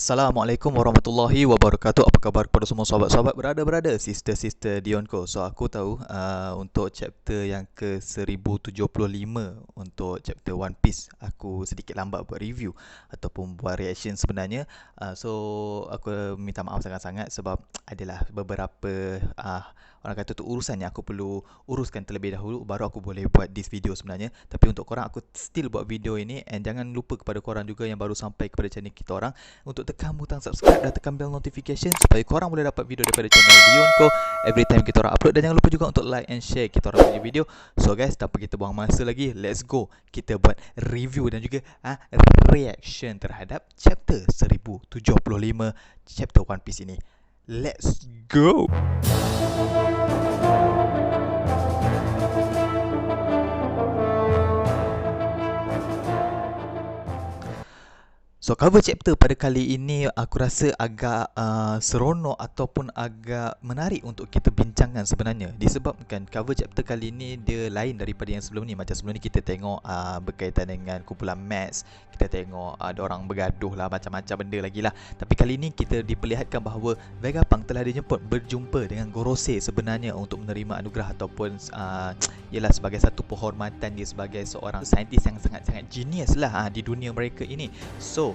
Assalamualaikum warahmatullahi wabarakatuh. Apa khabar kepada semua sahabat-sahabat, brother-brother, sister-sister Dionko. So aku tahu untuk chapter yang ke-1075 untuk chapter One Piece, aku sedikit lambat buat review ataupun buat reaction sebenarnya. So aku minta maaf sangat-sangat sebab adalah beberapa orang kata tu urusan yang aku perlu uruskan terlebih dahulu baru aku boleh buat this video sebenarnya. Tapi untuk korang aku still buat video ini, and jangan lupa kepada korang juga yang baru sampai kepada channel kita orang untuk tekan butang subscribe dan tekan bell notification supaya korang boleh dapat video daripada channel Dionko every time kita orang upload. Dan jangan lupa juga untuk like and share kita orang punya video. So guys, tanpa kita buang masa lagi, let's go kita buat review dan juga reaction terhadap chapter 1075 chapter One Piece ini. Let's go. So cover chapter pada kali ini aku rasa agak seronok ataupun agak menarik untuk kita bincangkan sebenarnya. Disebabkan cover chapter kali ini dia lain daripada yang sebelum ni. Macam sebelum ni kita tengok berkaitan dengan kumpulan Mets, kita tengok ada orang bergaduh lah, macam-macam benda lagi lah. Tapi kali ni kita diperlihatkan bahawa Vegapunk telah dijemput berjumpa dengan Gorosei sebenarnya untuk menerima anugerah ataupun ialah sebagai satu penghormatan dia sebagai seorang saintis yang sangat-sangat genius lah di dunia mereka ini. So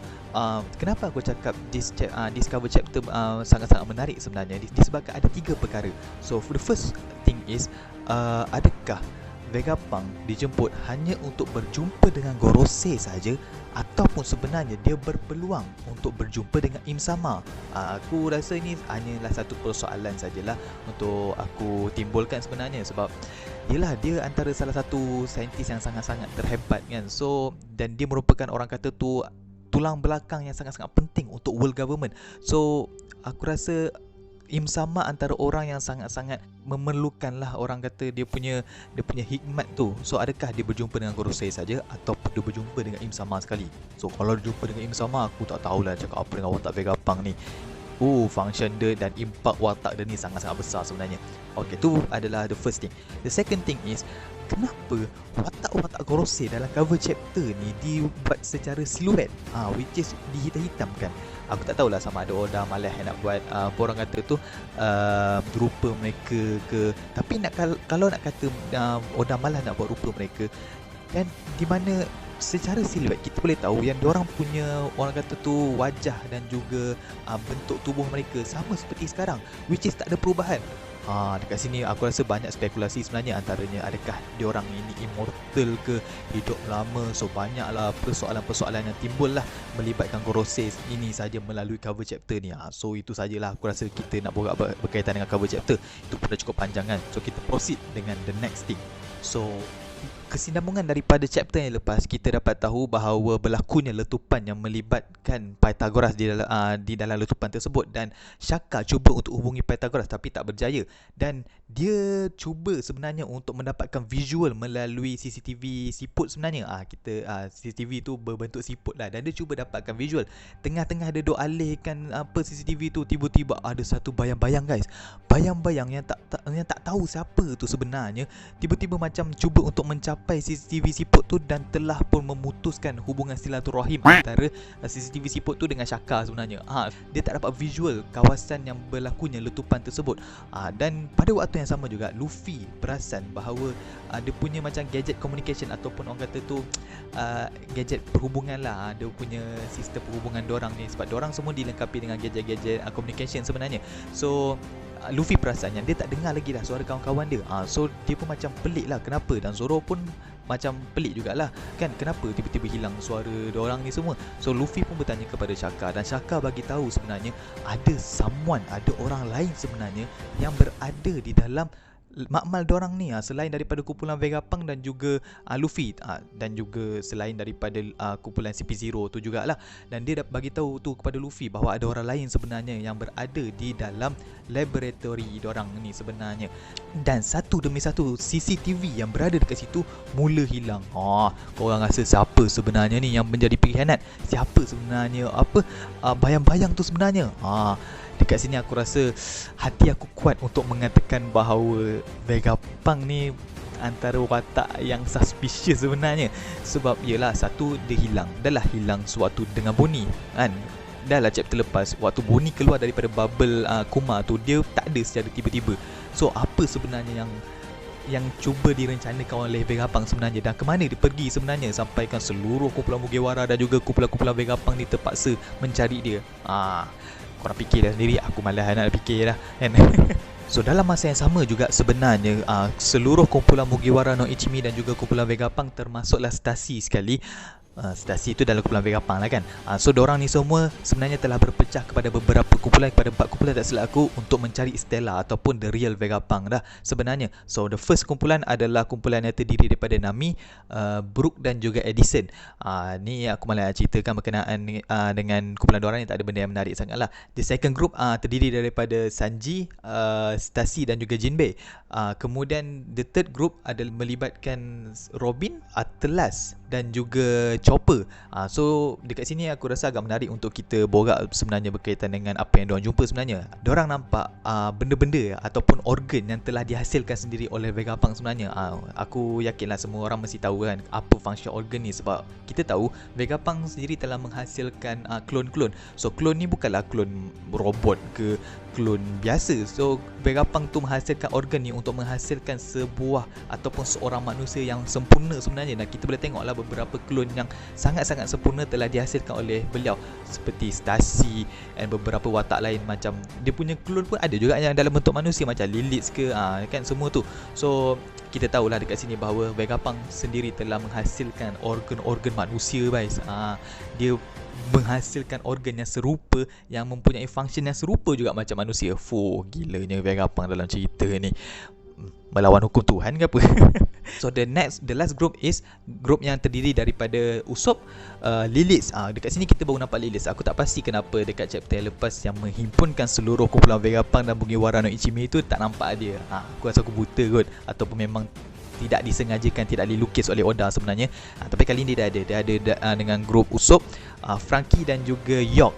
kenapa aku cakap this cover chapter sangat-sangat menarik sebenarnya, disebabkan ada tiga perkara. So for the first thing is adakah Vegapunk dijemput hanya untuk berjumpa dengan Gorosei saja, ataupun sebenarnya dia berpeluang untuk berjumpa dengan Im Sama? Aku rasa ini hanyalah satu persoalan sajalah untuk aku timbulkan sebenarnya, sebab yelah dia antara salah satu saintis yang sangat-sangat terhebat kan. So dan dia merupakan orang kata tu tulang belakang yang sangat-sangat penting untuk world government. So aku rasa Im Sama antara orang yang sangat-sangat memerlukanlah orang kata dia punya hikmat tu. So adakah dia berjumpa dengan Gorosei saja ataupun dia berjumpa dengan Im Sama sekali? So kalau dia jumpa dengan Im Sama, aku tak tahulah cakap apa dengan watak Vegapunk ni. Function dia dan impact watak dia ni sangat-sangat besar sebenarnya. Okay, tu adalah the first thing. The second thing is, kenapa watak-watak Gorosei dalam cover chapter ni dibuat secara siluet, which is dihitam-hitamkan. Aku tak tahulah sama ada Oda malah yang nak buat orang kata tu rupa mereka ke. Tapi kalau nak kata Oda malah nak buat rupa mereka, dan di mana secara siluet kita boleh tahu yang diorang punya orang kata tu wajah dan juga bentuk tubuh mereka sama seperti sekarang, which is tak ada perubahan. Dekat sini aku rasa banyak spekulasi sebenarnya, antaranya adakah diorang ini immortal ke, hidup lama. So banyaklah persoalan-persoalan yang timbul lah melibatkan Gorosei ini saja melalui cover chapter ni. So itu sajalah aku rasa kita nak borak berkaitan dengan cover chapter. Itu pun dah cukup panjang kan. So kita proceed dengan the next thing. So kesinambungan daripada chapter yang lepas, kita dapat tahu bahawa berlakunya letupan yang melibatkan Pythagoras di dalam letupan tersebut, dan Shaka cuba untuk hubungi Pythagoras tapi tak berjaya, dan dia cuba sebenarnya untuk mendapatkan visual melalui CCTV siput sebenarnya. CCTV tu berbentuk siput lah, dan dia cuba dapatkan visual. Tengah-tengah dia duk alihkan CCTV tu, tiba-tiba ada satu bayang-bayang guys. Bayang-bayang yang tak tahu siapa tu sebenarnya, tiba-tiba macam cuba untuk mencapai CCTV siput tu dan telah pun memutuskan hubungan silaturahim antara CCTV siput tu dengan Shaka sebenarnya. Dia tak dapat visual kawasan yang berlakunya letupan tersebut. Dan pada waktu yang sama juga Luffy perasan bahawa dia punya macam gadget communication ataupun orang kata tu gadget perhubungan lah, dia punya sistem perhubungan diorang ni, sebab diorang semua dilengkapi dengan gadget-gadget communication sebenarnya. So Luffy perasan yang dia tak dengar lagi dah suara kawan-kawan dia. So dia pun macam pelik lah kenapa, dan Zoro pun macam pelik jugalah kan, kenapa tiba-tiba hilang suara diorang ni semua. So Luffy pun bertanya kepada Shaka, dan Shaka bagi tahu sebenarnya ada orang lain sebenarnya yang berada di dalam makmal dorang ni, selain daripada kumpulan Vegapunk dan juga Luffy, dan juga selain daripada kumpulan CP0 tu jugalah. Dan dia dah bagi tahu tu kepada Luffy bahawa ada orang lain sebenarnya yang berada di dalam laboratory dorang ni sebenarnya. Dan satu demi satu CCTV yang berada dekat situ mula hilang. Korang rasa siapa sebenarnya ni yang menjadi pengkhianat? Siapa sebenarnya bayang-bayang tu sebenarnya? Dekat sini aku rasa hati aku kuat untuk mengatakan bahawa Vegapunk ni antara watak yang suspicious sebenarnya. Sebab ialah satu, dia hilang. Dah lah hilang sewaktu dengan Bonnie kan. dah lah chapter lepas, waktu Bonnie keluar daripada bubble Kuma tu, dia tak ada secara tiba-tiba. So apa sebenarnya yang cuba direncanakan oleh Vegapunk sebenarnya, dan ke mana dia pergi sebenarnya, sampaikan seluruh kumpulan Mugiwara dan juga kumpulan-kumpulan Vegapunk ni terpaksa mencari dia. Korang fikir dah sendiri, aku malas nak fikir dah kan. So dalam masa yang sama juga sebenarnya seluruh kumpulan Mugiwara no Ichimi dan juga kumpulan Vegapunk, termasuklah Stasi sekali. Stasi itu dalam kumpulan Vegapunk lah kan. So diorang ni semua sebenarnya telah berpecah kepada beberapa kumpulan, kepada 4 kumpulan tak silap aku, untuk mencari Stella ataupun the real Vegapunk dah sebenarnya. So the first kumpulan adalah kumpulan yang terdiri daripada Nami, Brook dan juga Edison. Ni aku malah ceritakan berkenaan dengan kumpulan diorang ni, tak ada benda yang menarik sangat lah. The second group terdiri daripada Sanji, Stasi dan juga Jinbei. Kemudian the third group adalah melibatkan Robin, Atlas dan juga Chopper. So dekat sini aku rasa agak menarik untuk kita borak sebenarnya berkaitan dengan apa yang diorang jumpa sebenarnya. Diorang nampak benda-benda ataupun organ yang telah dihasilkan sendiri oleh Vegapunk sebenarnya. Aku yakinlah semua orang mesti tahu kan apa function organ ni, sebab kita tahu Vegapunk sendiri telah menghasilkan klon-klon. So klon ni bukanlah klon robot ke klon biasa. So Vegapunk tu menghasilkan organ ni untuk menghasilkan sebuah ataupun seorang manusia yang sempurna sebenarnya. Dan kita boleh tengoklah beberapa klon yang sangat-sangat sempurna telah dihasilkan oleh beliau, seperti Stasi dan beberapa watak lain. Macam dia punya klon pun ada juga yang dalam bentuk manusia, macam Lilith ke kan, semua tu. So kita tahulah dekat sini bahawa Vegapunk sendiri telah menghasilkan organ-organ manusia guys. Dia menghasilkan organ yang serupa, yang mempunyai function yang serupa juga macam manusia. Gilanya Vegapunk dalam cerita ni, melawan hukum Tuhan ke apa. So the last group is group yang terdiri daripada Usopp, Lilith. Dekat sini kita baru nampak Lilith. Aku tak pasti kenapa dekat chapter yang lepas yang menghimpunkan seluruh kumpulan Vegapunk dan Mugiwara no Ichimi tu tak nampak dia. Aku rasa aku buta kot, ataupun memang tidak disengajakan, tidak dilukis oleh Oda sebenarnya. Tapi kali ni dia ada dengan grup Usopp, Franky dan juga York.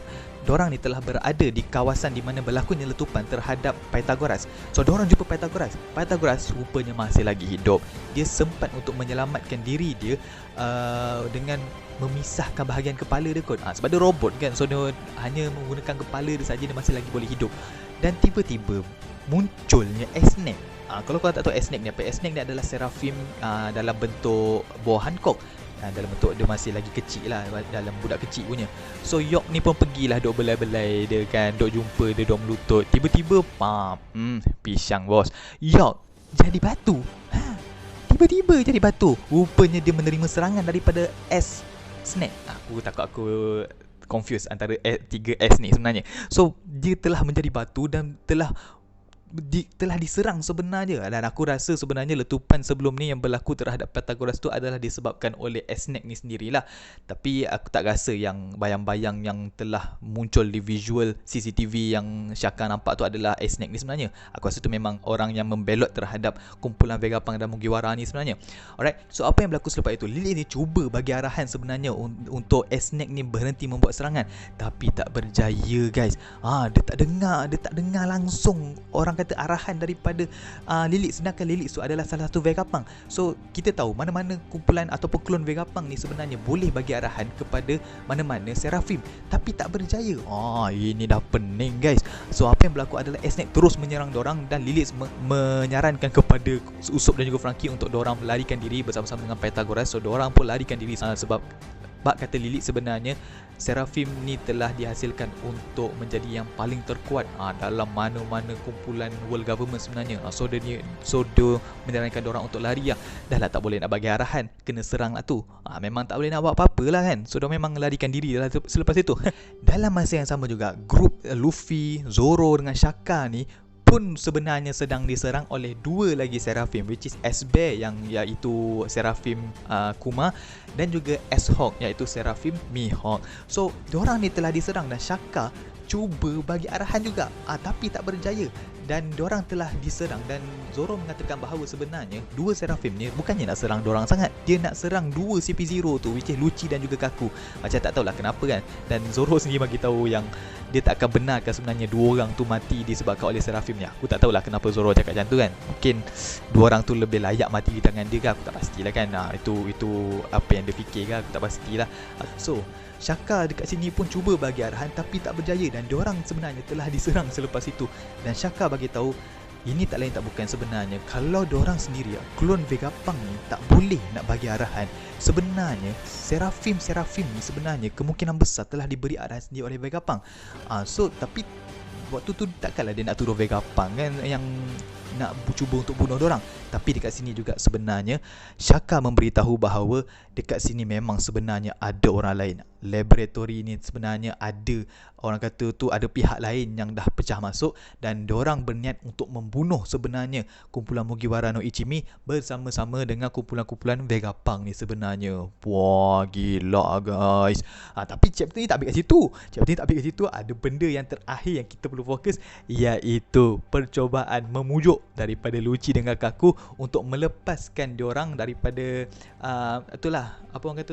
Diorang ni telah berada di kawasan di mana berlakunya letupan terhadap Pythagoras. So diorang jumpa Pythagoras rupanya masih lagi hidup. Dia sempat untuk menyelamatkan diri dia dengan memisahkan bahagian kepala dia kot. Sebab dia robot kan, so dia hanya menggunakan kepala dia saja, dia masih lagi boleh hidup. Dan tiba-tiba munculnya Snake. Kalau korang tak tahu Snake ni apa, Snake ni adalah Seraphim dalam bentuk buah Hancock. Dalam bentuk dia masih lagi kecil lah, dalam budak kecil punya. So York ni pun pergilah duk belai-belai dia kan, duk jumpa dia, duk melutut. Tiba-tiba pisang bos, York jadi batu. Tiba-tiba jadi batu. Rupanya dia menerima serangan daripada S Snake. Aku takut aku confuse antara 3S ni sebenarnya. So dia telah menjadi batu dan telah diserang sebenarnya. Dan aku rasa sebenarnya letupan sebelum ni yang berlaku terhadap Pythagoras tu adalah disebabkan oleh Snake ni sendirilah. Tapi aku tak rasa yang bayang-bayang yang telah muncul di visual CCTV yang Shaka nampak tu adalah Snake ni sebenarnya. Aku rasa tu memang orang yang membelot terhadap kumpulan Vegapunk dan Mugiwara ni sebenarnya. Alright, so apa yang berlaku selepas itu? Lily ni cuba bagi arahan sebenarnya untuk Snake ni berhenti membuat serangan, tapi tak berjaya guys. Dia tak dengar langsung orang kata arahan daripada Lilith, sedangkan Lilith tu adalah salah satu Vegapunk. So kita tahu mana-mana kumpulan ataupun klon Vegapunk ni sebenarnya boleh bagi arahan kepada mana-mana Seraphim, tapi tak berjaya. Ini dah pening guys. So apa yang berlaku adalah Snake terus menyerang dorang, dan Lilith menyarankan kepada Usopp dan juga Franky untuk dorang melarikan diri bersama-sama dengan Pythagoras. So dorang pun larikan diri sebab kata Lilith sebenarnya Seraphim ni telah dihasilkan untuk menjadi yang paling terkuat dalam mana-mana kumpulan world government sebenarnya. So dia menyarankan diorang untuk lari lah. Dah lah tak boleh nak bagi arahan, kena serang lah tu. Memang tak boleh nak buat apa-apa lah kan. So dia memang melarikan diri lah selepas itu. Dalam masa yang sama juga, grup Luffy, Zoro dengan Shaka ni pun sebenarnya sedang diserang oleh dua lagi Seraphim, which is S-Bear yang iaitu Seraphim Kuma, dan juga S-Hawk iaitu Seraphim Mihawk. So diorang ni telah diserang dan Shaka cuba bagi arahan juga, tapi tak berjaya, dan diorang telah diserang. Dan Zoro mengatakan bahawa sebenarnya dua Seraphim ni bukannya nak serang diorang sangat, dia nak serang dua CP0 tu, which is Lucci dan juga Kaku. Macam tak tahulah kenapa kan. Dan Zoro sendiri bagi tahu yang dia tak akan benarkan sebenarnya dua orang tu mati disebabkan oleh Seraphim ni. Aku tak tahulah kenapa Zoro cakap macam tu kan. Mungkin dua orang tu lebih layak mati di tangan dia kan, aku tak pastilah kan. Itu apa yang dia fikir kan, aku tak pastilah. So Shaka dekat sini pun cuba bagi arahan tapi tak berjaya, dan diorang sebenarnya telah diserang selepas itu. Dan Shaka bagi tahu ini tak lain tak bukan sebenarnya kalau diorang sendiri, klon Vegapunk ni tak boleh nak bagi arahan, sebenarnya Seraphim ni sebenarnya kemungkinan besar telah diberi arahan sendiri oleh Vegapunk. So tapi waktu tu takkanlah dia nak turun Vegapunk kan yang nak cuba untuk bunuh diorang. Tapi dekat sini juga sebenarnya Shaka memberitahu bahawa dekat sini memang sebenarnya ada orang lain. Laboratory ni sebenarnya ada, orang kata tu ada pihak lain yang dah pecah masuk, dan diorang berniat untuk membunuh sebenarnya kumpulan Mugiwara no Ichimi bersama-sama dengan kumpulan-kumpulan Vegapunk ni sebenarnya. Wah, gila guys. Tapi chapter ni tak habis kat situ. Ada benda yang terakhir yang kita perlu fokus, iaitu percubaan memujuk daripada Lucci dengan Kaku untuk melepaskan diorang daripada itulah apa orang kata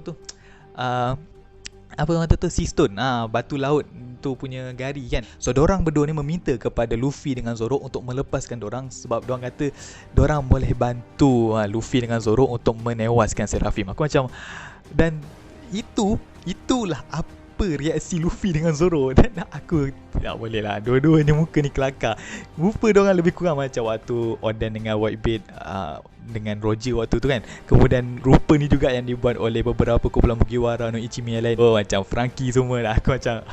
tu, sea stone, batu laut tu punya gari kan. So diorang berdua ni meminta kepada Luffy dengan Zoro untuk melepaskan diorang, sebab diorang kata diorang boleh bantu Luffy dengan Zoro untuk menewaskan Seraphim. Aku macam, dan itulah apa reaksi Luffy dengan Zoro. Dan aku tak boleh lah, dua-duanya muka ni kelakar. Rupa diorang lebih kurang macam waktu Oden dengan Whitebeard dengan Roger waktu tu kan. Kemudian rupa ni juga yang dibuat oleh beberapa kumpulan Mugiwara no Ichimi yang lain. Macam Franky semua lah. Aku macam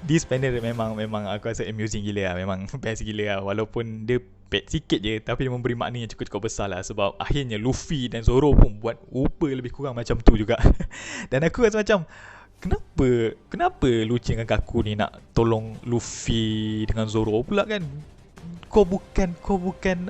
this panel memang aku rasa amusing gila lah. Memang best gila lah. Walaupun dia pet sikit je, tapi dia memberi makna yang cukup besar lah. Sebab akhirnya Luffy dan Zoro pun buat rupa lebih kurang macam tu juga. Dan aku rasa macam, kenapa Lucci dengan Kaku ni nak tolong Luffy dengan Zoro pula kan? Kau bukan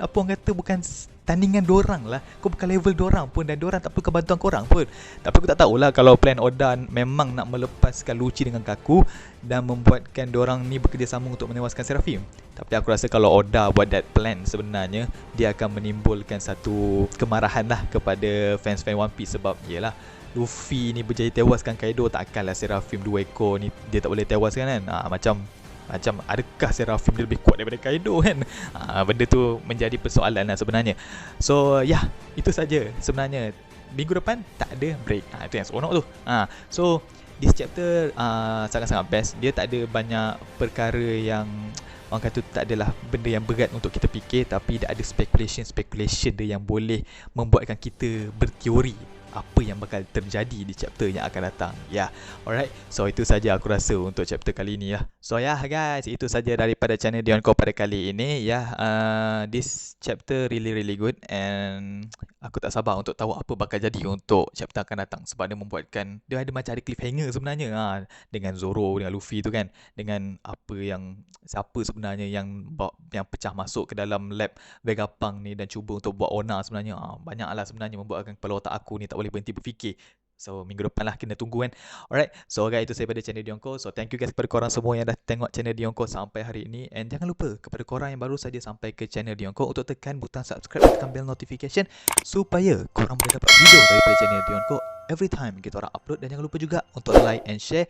apa orang kata, bukan tandingan dorang lah. Kau bukan level dorang pun, dan dorang tak perlu kebantuan korang pun. Tapi aku tak tahulah kalau plan Oda memang nak melepaskan Lucci dengan Kaku dan membuatkan dorang ni bekerjasama untuk menewaskan Seraphim. Tapi aku rasa kalau Oda buat that plan, sebenarnya dia akan menimbulkan satu kemarahan lah kepada fans-fans One Piece. Sebab yelah, Luffy ni berjaya tewaskan Kaido, takkanlah Seraphim 2 ekor ni dia tak boleh tewaskan kan. Macam adakah Seraphim dia lebih kuat daripada Kaido kan? Benda tu menjadi persoalan lah sebenarnya. So itu saja sebenarnya. Minggu depan tak ada break. Itu yang seronok tu. So this chapter sangat-sangat best. Dia tak ada banyak perkara yang orang kata tak adalah benda yang berat untuk kita fikir, tapi dia ada speculation dia yang boleh membuatkan kita berteori apa yang bakal terjadi di chapter yang akan datang. Alright. So itu saja aku rasa untuk chapter kali ini . So guys, itu saja daripada channel Dionko pada kali ini. This chapter really good, and aku tak sabar untuk tahu apa bakal jadi untuk chapter akan datang. Sebab dia membuatkan, dia ada macam ada cliffhanger sebenarnya dengan Zoro, dengan Luffy tu kan, dengan siapa sebenarnya yang pecah masuk ke dalam lab Vegapunk ni dan cuba untuk buat Ona sebenarnya. Banyaklah sebenarnya membuatkan kepala otak aku ni tak boleh berhenti berfikir. So minggu depan lah kena tunggu kan. Alright. So guys, itu saya pada channel Dionko. So thank you guys kepada korang semua yang dah tengok channel Dionko sampai hari ini. And jangan lupa kepada korang yang baru saja sampai ke channel Dionko untuk tekan butang subscribe dan tekan bell notification supaya korang boleh dapat video daripada channel Dionko every time kita orang upload. Dan jangan lupa juga untuk like and share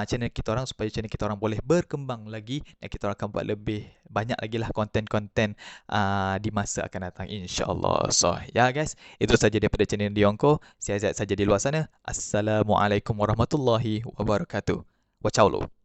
channel kita orang supaya channel kita orang boleh berkembang lagi, dan kita orang akan buat lebih banyak lagi lah konten-konten di masa akan datang, insyaAllah. So guys, itu saja daripada channel Dionko. Sihat-sihat saja di luar sana. Assalamualaikum warahmatullahi wabarakatuh. Wacau lo.